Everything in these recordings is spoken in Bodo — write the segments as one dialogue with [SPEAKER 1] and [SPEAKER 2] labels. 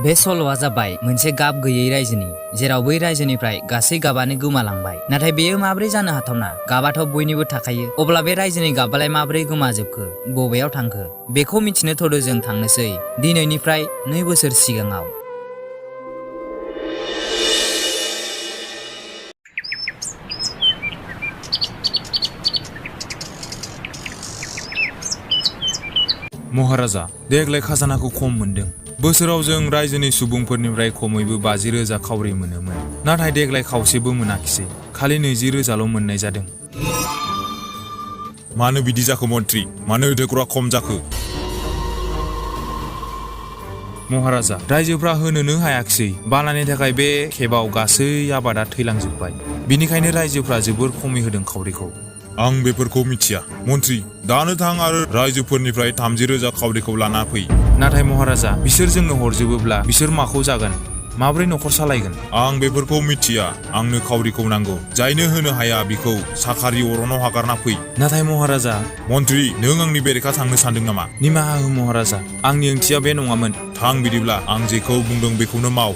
[SPEAKER 1] बे सल'आ जाबाय मोनसे गाब गैयै रायजोनि जेराव बै रायजोनिफ्राय गासै गाबानो गोमालांबाय नाथाय बेयो माब्रै जानो हाथावना गाबाथ' बयनिबो थाखायो अब्ला बे रायजोनि गाबालाय माब्रै गोमाजोबखो बबेयाव थांखो बेखौ मिथिनो थ'दो जों थांनोसै दिनैनिफ्राय 2 बोसोर सिगाङाव
[SPEAKER 2] महाराजा देग्लाय खाजानाखौ खम मोनदों बोसोराव जों रायजोनि सुबुंफोरनिफ्राय खमैबो 50,000 खावरि मोनोमोन नाथाय देग्लाय खावसेबो मोनाखिसै खालि 20,000ल' मोननाय जादों
[SPEAKER 3] मानो बिदि जाखो मन्त्रि मानो होथोग्रा खम जाखो
[SPEAKER 2] महाराजा रायजोफ्रा होनोनो हायाखिसै बानानि थाखाय बे खेबाव गासै आबादा थैलांजोबबाय बिनिखायनो रायजोफ्रा जोबोर खमै होदों खावरिखौ
[SPEAKER 3] आं बेफोरखौ मिथिया मन्त्रि दानो थां आरो रायजोफोरनिफ्राय 30,000 खावरिखौ लाना फै
[SPEAKER 2] नाथाय महाराजा बिसोर जोंनो हरजोबोब्ला बिसोर माखौ जागोन माब्रै नखर सालायगोन
[SPEAKER 3] आं बेफोरखौ मिथिया आंनो खावरिखौ नांगौ जायनो होनो हाया बिखौ साखारि अरनाव हगारना फै
[SPEAKER 2] नाथाय महाराजा
[SPEAKER 3] मन्त्रि नों आंनि बेरेखा थांनो सानदों नामा
[SPEAKER 2] निमाहा हो महाराजा आंनि ओंथिया बे नङामोन
[SPEAKER 3] थां बिदिब्ला आं जेखौ बुंदों बेखौनो माव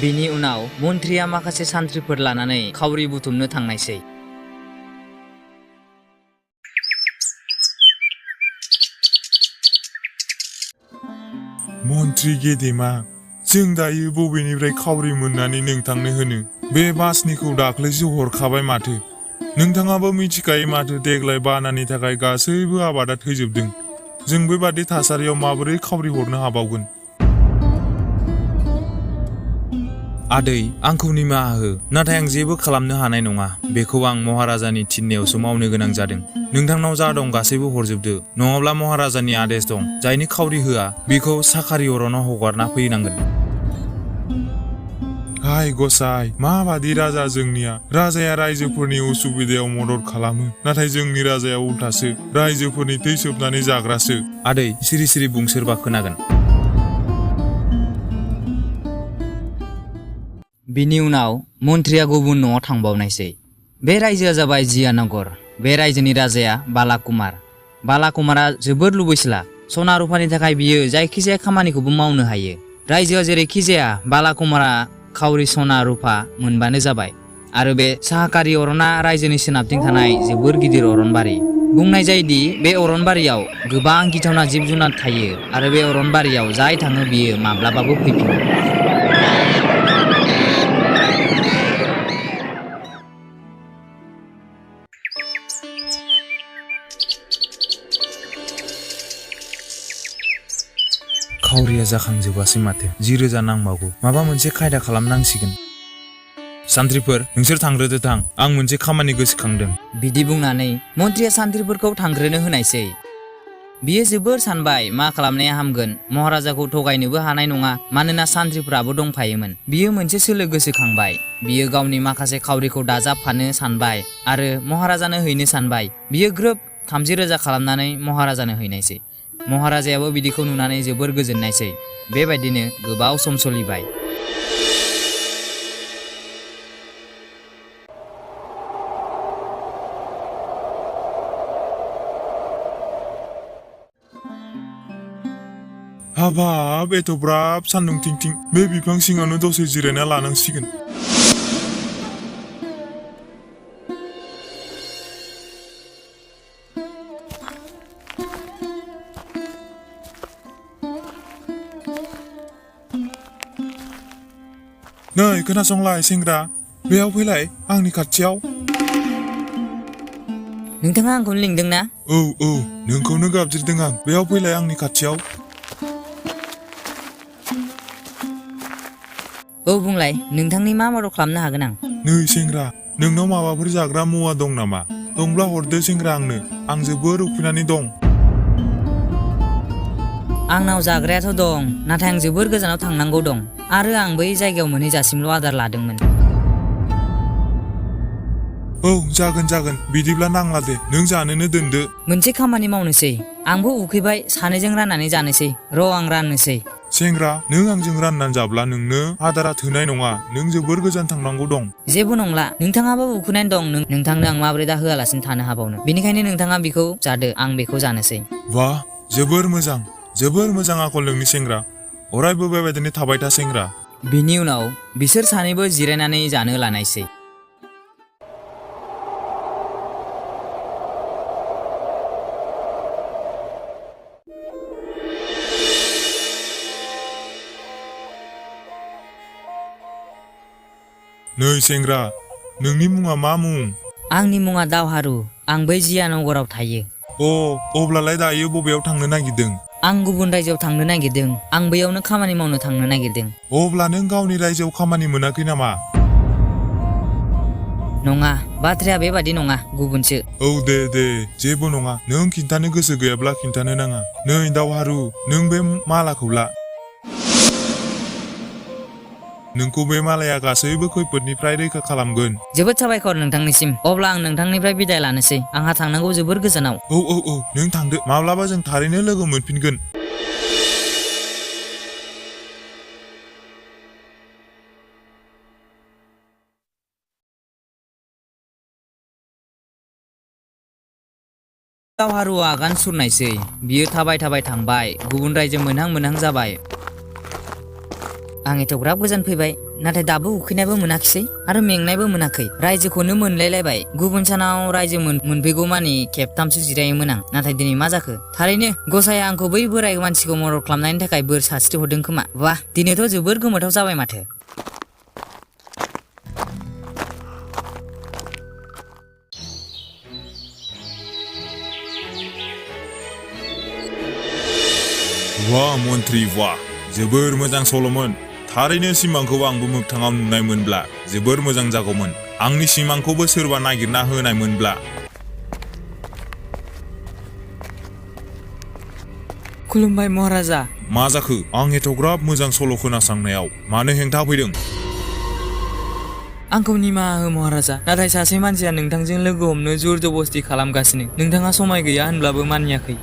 [SPEAKER 1] बिनि उनाव मन्त्रिया माखासे सान्थ्रिफोर लानानै खावरि बुथुमनो थांनायसै
[SPEAKER 3] मन्त्रि गेदेमा जों दायो बबेनिफ्राय खावरि मोननानै नोंथांनो होनो बे बासनिखौ दाख्लैसो हरखाबाय माथो नोंथाङाबो मिथिखायो माथो देग्लाय बानानि थाखाय गासैबो आबादा थैजोबदों जों बेबादि थासारियाव माबोरै खावरि हरनो हाबावगोन
[SPEAKER 2] आदै आंखौ निमाहा हो नाथाय आं जेबो खालामनो हानाय नङा बेखौ आं महाराजानि थिननायावसो मावनो गोनां जादों नोंथांनाव जा दं गासैबो हरजोबदो नङाब्ला महाराजानि आदेश दं जायनि खावरि होआ बेखौ साखारि अरनाव हगारना फैनांगोन
[SPEAKER 3] हाय गसाय माबादि राजा जोंनिया राजाया रायजोफोरनि उसुबिदायाव मदद खालामो नाथाय जोंनि राजाया उल्थासो रायजोफोरनि थै सोबनानै जाग्रासो
[SPEAKER 2] आदै सिरि सिरि बुं सोरबा खोनागोन
[SPEAKER 1] बिनि उनाव मन्त्रिया गुबुन न'आव थांबावनायसै बे रायजोआ जाबाय जियानगर बे रायजोनि राजाया बालाकुमारा जोबोद लुबैसोला सना रुफानि थाखाय बियो जायखिजाया खामानिखौबो मावनो हायो रायजोआ जेरैखि जाया बालाकुमारा खावरि सना रुफा मोनबानो जाबाय आरो बे साहाकारि अरना रायजोनि सोनाबथिं थानाय जोबोर गिदिर अरनबारि बुंनाय जायोदि बे अरनबारियाव गोबां गिथावना जिब जुनार थायो आरो बे अरनबारियाव जाय थाङो बियो माब्लाबाबो फैफिना
[SPEAKER 2] खावरिया जाखांजोबासै माथो 10,000 नांबावगौ माबा मोनसे खायदा खालामनांसिगोन सान्थ्रिफोर नोंसोर थांग्रोदो थां आं मोनसे खामानि गोसोखांदों
[SPEAKER 1] बिदि बुंनानै मन्त्रिया सान्थ्रिफोरखौ थांग्रोनो होनायसै बियो जोबोर सानबाय मा खालामनाया हामगोन महाराजाखौ थगायनोबो हानाय नङा मानोना सान्थ्रिफ्राबो दंफायोमोन बियो मोनसे सोलो गोसोखांबाय बियो गावनि माखासे खावरिखौ दाजाबफानो सानबाय आरो महाराजानो हैनो सानबाय बियो ग्रोब 30,000 खालामनानै महाराजानो हैनायसै महाराजायाबो बिदिखौ नुनानै जोबोर गोजोननायसै बेबायदिनो गोबाव सम सोलिबाय
[SPEAKER 3] हाबाब एथ'ब्राब सान्दुं थिं बे बिफां सिङावनो दसे जिरायना लानांसिगोन नै खोनासंलाय सेंग्रा बेयाव फैलाय आंनि खाथियाव
[SPEAKER 1] नोंथाङा आंखौनो लिंदों ना
[SPEAKER 3] औ नोंखौनो गाबज्रिदों आं बेयाव फैलाय आंनि खाथियाव
[SPEAKER 1] औ बुंलाय नोंथांनि मा मदद खालामनो हागोन आं
[SPEAKER 3] नै सेंग्रा नोंनाव माबाफोर जाग्रा मुवा दं नामा दंब्ला हरदो सेंग्रा आं जोबोर उखैनानै दं
[SPEAKER 1] आंनाव जाग्रायाथ' दं नाथाय आं जोबोर गोजानाव थांनांगौ दं आरो आं बै जायगायाव मोनहैजासिमल' आदार लादोंमोन
[SPEAKER 3] औ जागोन बिदिब्ला नांला दे नों जानोनो दोनदो
[SPEAKER 1] मोनसे खामानि मावनोसै आंबो उखैबाय सानैजों राननानै जानोसै र' आं राननोसै
[SPEAKER 3] सेंग्रा नों आंजों राननानै जाब्ला नोंनो आदारा थोनाय नङा नों जोबोर गोजान थांनांगौ दं
[SPEAKER 1] जेबो नंला नोंथाङाबो उखैनानै दं नोंथांनो आं माबोरै दा होआलासिनो थानो हाबावनो बेनिखायनो नोंथाङा बेखौ जादो आं बेखौ जानोसै
[SPEAKER 3] वाह जोबोर मोजां आखल नोंनि सेंग्रा अरायबो बेबायदिनो थाबाय था सेंग्रा
[SPEAKER 1] बिनि उनाव बिसोर सानैबो जिरायनानै जानो लानायसै
[SPEAKER 3] नै सेंग्रा नोंनि मुङा मा मुं
[SPEAKER 1] आंनि मुङा दावहारु आं बै जियानगराव थायो
[SPEAKER 3] अब्लालाय दायो बबेयाव थांनो नागिरदों
[SPEAKER 1] आं गुबुन रायजोआव थांनो नागिरदों आं बैयावनो खामानि मावनो थांनो नागिरदों
[SPEAKER 3] अब्ला नों गावनि रायजोआव खामानि मोनाखै नामा
[SPEAKER 1] नङा बाथ्राया बेबादि नङा गुबुनसो
[SPEAKER 3] औ दे जेबो नङा नों खिन्थानो गोसो गैयाब्ला खिन्थानो नाङा नै दावहारु नों बे मालाखौ ला नोंखौ बे मालाया गासैबो खैफोदनिफ्राय रैखा खालामगोन
[SPEAKER 1] जोबोद साबायखर नोंथांनिसिम अब्ला आं नोंथांनिफ्राय बिदाय लानोसै आंहा थांनांगौ जोबोर गोजानाव
[SPEAKER 3] औ नों थांदो माब्लाबा जों थारैनो लोगो मोनफिनगोन
[SPEAKER 1] दावहारुआ आगान सुरनायसै बियो थाबाय थांबाय गुबुन रायजो मोनहां जाबाय आं एथ'ग्राब गोजान फैबाय नाथाय दाबो उखैनायबो मोनाखिसै आरो मेंनायबो मोनाखै रायजोखौनो मोनलायलायबाय गुबुन सानाव रायजो मोनफैगौ मानि खेबथामसो जिरायोमोन आं नाथाय दिनै मा जाखो थारैनो गसाया आंखौ बै बोराय मानसिखौ मदद खालामनायनि थाखाय बोर सारस्रि हरदों खोमा वाह दिनैथ' जोबोर गोमोथाव जाबाय माथो
[SPEAKER 3] वाह मन्त्रि वाह जोबोर मोजां सल'मोन थारैनो सिमांखौ आंबो मोगथाङाव नुनाय मोनब्ला जोबोर मोजां जागौमोन आंनि सिमांखौबो सोरबा नागिरना होनाय मोनब्ला
[SPEAKER 1] खुलुमबाय महाराजा
[SPEAKER 3] मा जाखो आं एथ'ग्राब मोजां सल' खोनासंनायाव मानो हेंथा फैदों
[SPEAKER 1] आंखौ निमाहा हो महाराजा नाथाय सासे मानसिया नोंथांजों लोगो हमनो जुर जबस्ति खालामगासिनो नोंथाङा समाय गैया होनब्लाबो मानियाखै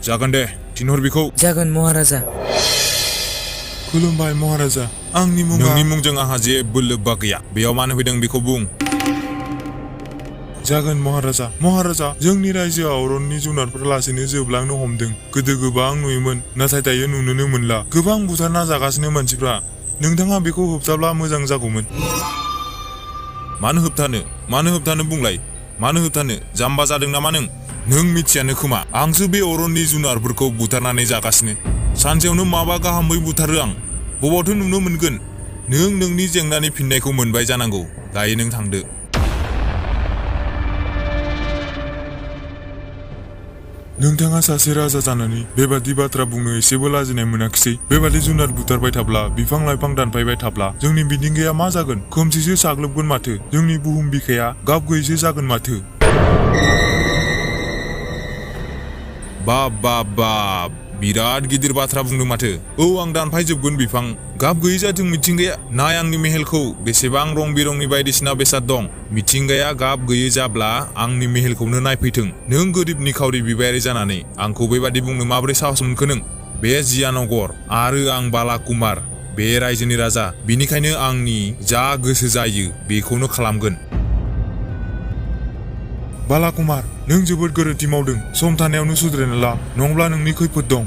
[SPEAKER 3] जागोन दे थिनहर बिखौ
[SPEAKER 1] जागोन महाराजा
[SPEAKER 3] खुलुमबाय महाराजा आंनि मुङा नोंनि मुंजों आंहा जेबो लोब्बा गैया बेयाव मानो फैदों बेखौ बुं जागोन महाराजा जोंनि रायजोआव अरननि जुनारफोरा लासैनो जोबलांनो हमदों गोदो गोबां नुयोमोन नाथाय दायो नुनोनो मोनला गोबां बुथारना जागासिनो मानसिफ्रा नोंथाङा बेखौ होबथाब्ला मोजां जागौमोन मानो होबथानो बुंलाय मानो होबथानो जाम्बा जादों नामा नों मिथियानो खोमा आंसो बे अरननि जुनारफोरखौ बुथारनानै जागासिनो सानसेयावनो माबा गाहामै बुथारो आं बबावथो नुनो मोनगोन नों नोंनि जेंनानि फिननायखौ मोनबाय जानांगौ दायो नों थांदो नोंथाङा सासे राजा जानानै बेबादि बाथ्रा बुंनो एसेबो लाजिनाय मोनाखिसै बेबादि जुनार बुथारबाय थाब्ला बिफां लाइफां दानफायबाय थाब्ला जोंनि मिथिंगाया मा जागोन खोमसिसो साग्लोबगोन माथो जोंनि बुहुम बिखाया गाब गैयैसो जागोन माथो बाब बिराद गिदिर बाथ्रा बुंदों माथो औ आं दानफायजोबगोन बिफां गाब गैयै जाथों मिथिंगाया नाय आंनि मेहेलखौ बेसेबां रं बिरंनि बायदिसिना बेसाद दं मिथिंगाया गाब गैयै जाब्ला आंनि मेहेलखौनो नायफैथों नों गोरिब निखावरि बिबायारि जानानै आंखौ बेबादि बुंनो माबोरै साहस मोनखो नों बे जियानगर आरो आं बालाकुमार बे रायजोनि राजा बिनिखायनो आंनि जा गोसो जायो बेखौनो खालामगोन बालाकुमार नों जोबोद गोरोन्थि मावदों सम थानायावनो सुद्रायना ला नङाब्ला नोंनि खैफोद दं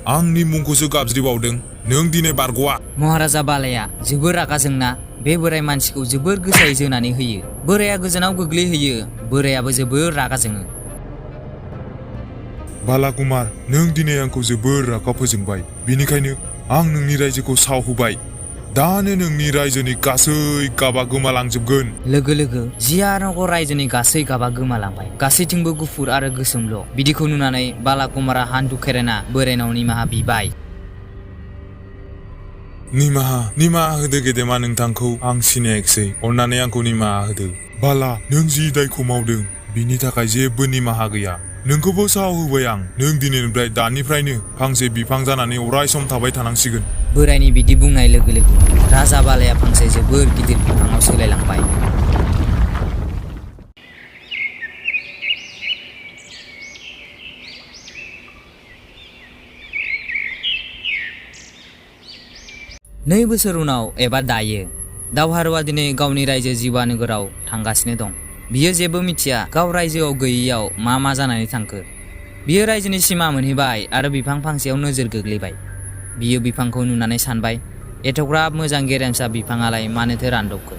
[SPEAKER 3] आंनि मुंखौसो गाबज्रिबावदों नों दिनै बारग'आ
[SPEAKER 1] महाराजा बालाया जोबोर रागा जोंना बे बोराय मानसिखौ जोबोर गोसायै जोनानै होयो बोराया गोजानाव गोग्लैहैयो बोरायाबो जोबोर रागा जोङो
[SPEAKER 3] बालाकुमार नों दिनै आंखौ जोबोर रागा फोजोंबाय बिनिखायनो आं नोंनि रायजोखौ साव होबाय दानो नोंनि रायजोनि गासै गाबा गोमालांजोबगोन
[SPEAKER 1] लोगो जियानगर रायजोनि गासै गाबा गोमालांबाय गासैथिंबो गुफुर आरो गोसोमल' बिदिखौ नुनानै बालाकुमारा हान्थु खेरायना बोरायनाव निमाहा बिबाय
[SPEAKER 3] निमाहा होदो गेदेमा नोंथांखौ आं सिनायाखिसै अन्नानै आंखौ निमाहा होदो बाला नों जि दायखौ मावदों बिनि थाखाय जेबो निमाहा गैया नोंखौबो साव होबाय आं नों दिनैनिफ्राय दानिफ्रायनो फांसे बिफां जानानै अराय सम थाबाय थानांसिगोन
[SPEAKER 1] बोरायनि बिदि बुंनाय लोगो राजा बालाया फांसे जोबोर गिदिर बिफाङाव सोलायलांबाय 2 बोसोर उनाव एबा दायो दावहारुवा दिनै गावनि रायजो जिवा नोगोराव थांगासिनो दं। बियो जेबो मिथिया गाव रायजोआव गैयैयाव मा जानानै थांखो। बियो रायजोनि सिमा मोनहैबाय आरो बिफां फांसेयाव नोजोर गोग्लैबाय। बियो बिफांखौ नुनानै सानबाय, एथ'ग्राब मोजां गेरेमसा बिफाङालाय मानोथो रानदबखो।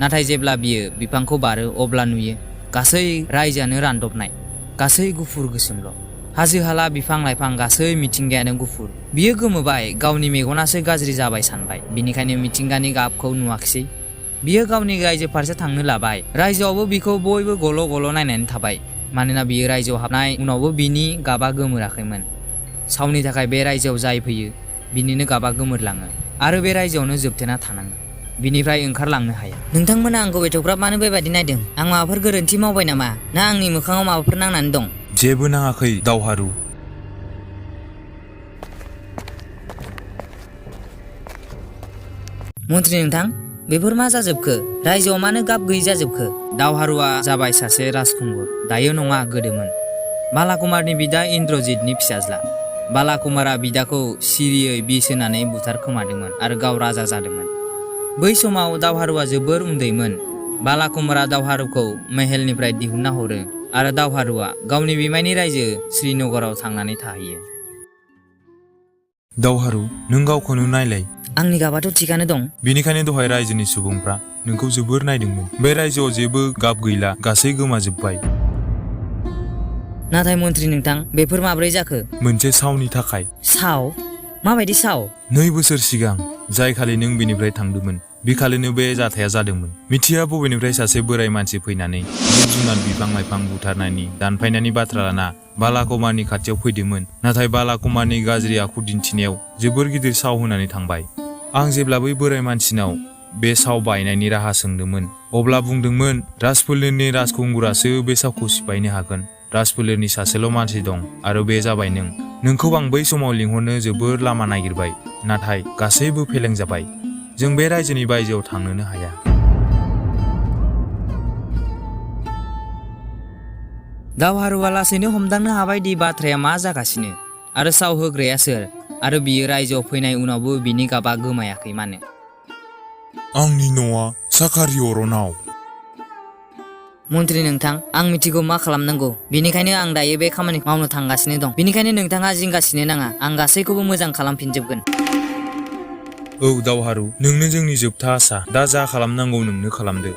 [SPEAKER 1] नाथाय जेब्ला बियो बिफांखौ बारो अब्ला नुयो गासै रायजोआनो रानदबनाय, गासै गुफुर गोसोमल'। हाजो हाला बिफां लाइफां गासै मिथिंगायानो गुफुर। बियो गोमोबाय, गावनि मेगनासो गाज्रि जाबाय सानबाय, बिनिखायनो मिथिंगानि गाबखौ नुवाखिसै। बियो गावनि रायजो फारसे थांनो लाबाय। रायजोआवबो बिखौ बयबो गल' नायनानै थाबाय, मानोना बियो रायजोआव हाबनाय उनावबो बिनि गाबा गोमोराखैमोन। सावनि थाखाय बे रायजोआव जाय फैयो बिनिनो गाबा गोमोरलाङो आरो बे रायजोआवनो जोबथेना थानाङो, बिनिफ्राय ओंखारलांनो हाया। नोंथांमोना आंखौ एथ'ग्राब मानो बेबायदि नायदों? आं माबाफोर गोरोन्थि मावबाय नामा? ना आंनि मोखाङाव माबाफोर नांनानै दं?
[SPEAKER 2] जेबो नाङाखै दावहारु।
[SPEAKER 1] मन्त्रि नोंथां, बेफोर मा जाजोबखो? रायजोआव मानो गाब गैयै जाजोबखो? दावहारुवा जाबाय सासे राजखुंगुर, दायो नङा गोदोमोन। बालाकुमारनि बिदा इन्द्रजितनि फिसाज्ला। बालाकुमारा बिदाखौ सिरियै बिस होनानै बुथारखोमादोंमोन आरो गाव राजा जादोंमोन। बै समाव दावहारुवा जोबोर उन्दैमोन। बालाकुमारा दावहारुखौ मेहेलनिफ्राय दिहुनना हरो आरो दावहारुवा गावनि बिमायनि रायजो श्रीनगराव थांनानै थाहैयो।
[SPEAKER 2] दावहारु, नों गावखौनो नायलाय।
[SPEAKER 1] आंनि गाबाथ' थिगानो दं।
[SPEAKER 2] बेनिखायनो दहाय रायजोनि सुबुंफ्रा नोंखौ जोबोर नायदोंमोन। बे रायजोआव जेबो गाब गैला, गासै गोमाजोब्बाय।
[SPEAKER 1] नाथाय मन्त्रि नोंथां, बेफोर माब्रै जाखो?
[SPEAKER 2] मोनसे सावनि थाखाय।
[SPEAKER 1] साव? माबायदि साव?
[SPEAKER 2] 2 बोसोर सिगां जाय खालि नों बेनिफ्राय थांदोंमोन बे खालिनो बे जाथाया जादोंमोन। मिथिया बबेनिफ्राय सासे बोराय मानसि फैनानै जिब जुनार बिफां लाइफां बुथारनायनि दानफायनायनि बाथ्रा लाना बालाकुमारनि खाथियाव फैदोंमोन। नाथाय बालाकुमारनि गाज्रि आखु दिन्थिनायाव जोबोर गिदिर साव होनानै थांबाय। आं जेब्ला बै बोराय मानसिनाव बे साव बायनायनि राहा सोंदोंमोन अब्ला बुंदोंमोन राजफोलेरनि राजखुंगुरासो बे सावखौ सिफायनो हागोन। राजफोलेरनि सासेल' मानसि दं आरो बे जाबाय नों। नोंखौ आं बै समाव लिंहरनो जोबोर लामा नागिरबाय, नाथाय गासैबो फेलें जाबाय। जों बे रायजोनि बायजोआव थांनोनो हाया।
[SPEAKER 1] दावहारुवा लासैनो हमदांनो हाबाय दि बाथ्राया मा जागासिनो आरो साव होग्राया सोर, आरो बियो रायजोआव फैनाय उनावबो बिनि गाबा गोमायाखै मानो।
[SPEAKER 3] आंनि न'आ साखारि अरनाव।
[SPEAKER 1] मन्त्रि नोंथां, आं मिथिगौ मा खालामनांगौ, बेनिखायनो आं दायो बे खामानिखौ मावनो थांगासिनो दं। बेनिखायनो नोंथाङा जिंगासिनो नाङा, आं गासैखौबो मोजां खालामफिनजोबगोन।
[SPEAKER 2] औ दावहारु, नोंनो जोंनि जोबथा आसा। दा जा खालामनांगौ नोंनो खालामदो।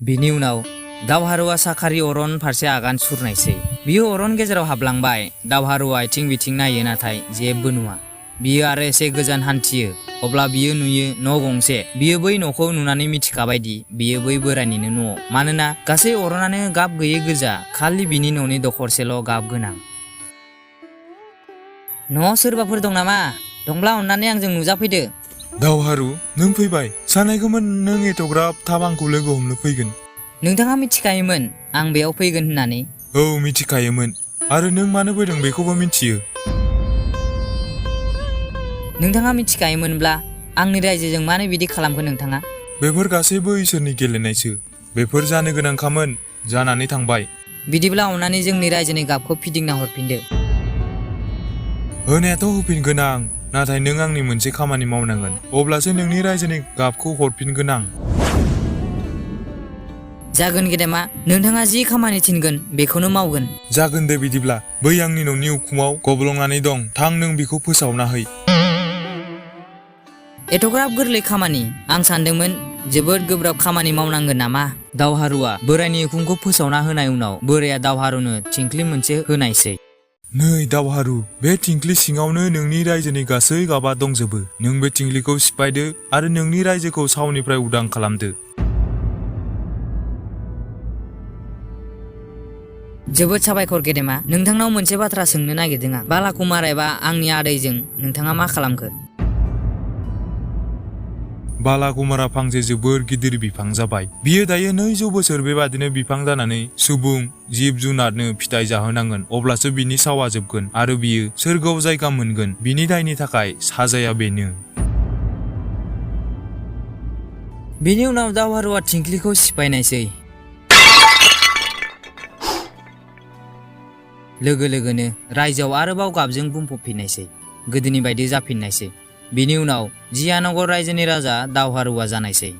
[SPEAKER 1] बिनि उनाव दावहारुवा साखारि अरन फारसे आगान सुरनायसै। बियो अरन गेजेराव हाबलांबाय। दावहारुवा आथिं बिथिं नायो, नाथाय जेबो नुवा। बियो आरो एसे गोजान हान्थियो, अब्ला बियो नुयो न' गंसे। बियो बै न'खौ नुनानै मिथिखाबायदि बियो बै बोरायनिनो न', मानोना गासै अरनानो गाब गैयै गोजा, खालि बिनि न'नि दखरसेल' गाब गोनां। न'आव सोरबाफोर दं नामा? दंब्ला अननानै आंजों नुजाफैदो।
[SPEAKER 3] दावहारु, नों फैबाय। सानायखौमोन नों एथ'ग्राब थाब आंखौ लोगो हमनो फैगोन।
[SPEAKER 1] नोंथाङा मिथिखायोमोन आं बेयाव फैगोन होननानै?
[SPEAKER 3] औ मिथिखायोमोन, आरो नों मानो फैदों बेखौबो मिथियो।
[SPEAKER 1] नोंथाङा मिथिखायोमोनब्ला आंनि रायजोजों मानो बिदि खालामखो नोंथाङा?
[SPEAKER 3] बेफोर गासैबो इसोरनि गेलेनायसो। बेफोर जानो गोनांखामोन, जानानै थांबाय।
[SPEAKER 1] बिदिब्ला अननानै जोंनि रायजोनि गाबखौ फिदिंना हरफिनदो।
[SPEAKER 3] होनायाथ' होफिनगोन आं, नाथाय नों आंनि मोनसे खामानि मावनांगोन, अब्लासो नोंनि रायजोनि गाबखौ हरफिनगोन आं।
[SPEAKER 1] जागोन गेदेमा, नोंथाङा जि खामानि थिनगोन बेखौनो मावगोन।
[SPEAKER 3] जागोन दे बिदिब्ला। बै आंनि न'नि उखुमाव गब्लंनानै दं, थां नों बेखौ फोसावना है।
[SPEAKER 1] एथ'ग्राब गोरलै खामानि? आं सानदोंमोन जोबोद गोब्राब खामानि मावनांगोन नामा। दावहारुवा बोरायनि उखुमखौ फोसावना होनाय उनाव बोराया दावहारुनो थिंख्लि मोनसे होनायसै।
[SPEAKER 3] नै दावहारु, बे थिंख्लि सिङावनो नोंनि रायजोनि गासै गाबा दंजोबो। नों बे थिंख्लिखौ सिफायदो आरो नोंनि रायजोखौ सावनिफ्राय उदां खालामदो।
[SPEAKER 1] जोबोद साबायखर गेदेमा। नोंथांनाव मोनसे बाथ्रा सोंनो नागिरदों आं। बालाकुमार एबा आंनि आदैजों नोंथाङा मा खालामखो?
[SPEAKER 3] बालाकुमारा फांसे जोबोर गिदिर बिफां जाबाय। बियो दायो 200 बोसोर बेबादिनो बिफां जानानै सुबुं जिब जुनारनो फिथाइ जाहोनांगोन, अब्लासो बिनि सावा जोबगोन आरो बियो सोरगोआव जायगा मोनगोन। बिनि दायनि थाखाय साजाया बेनो।
[SPEAKER 1] बिनि उनाव दावहारुवा थिंख्लिखौ सिफायनायसै। लोगो लोगोनो रायजोआव आरोबाव गाबजों बुंफबफिननायसै। गोदोनि बायदि जाफिननायसै। बिनि उनाव जियानगर रायजोनि राजा दावहारुवा जानायसै।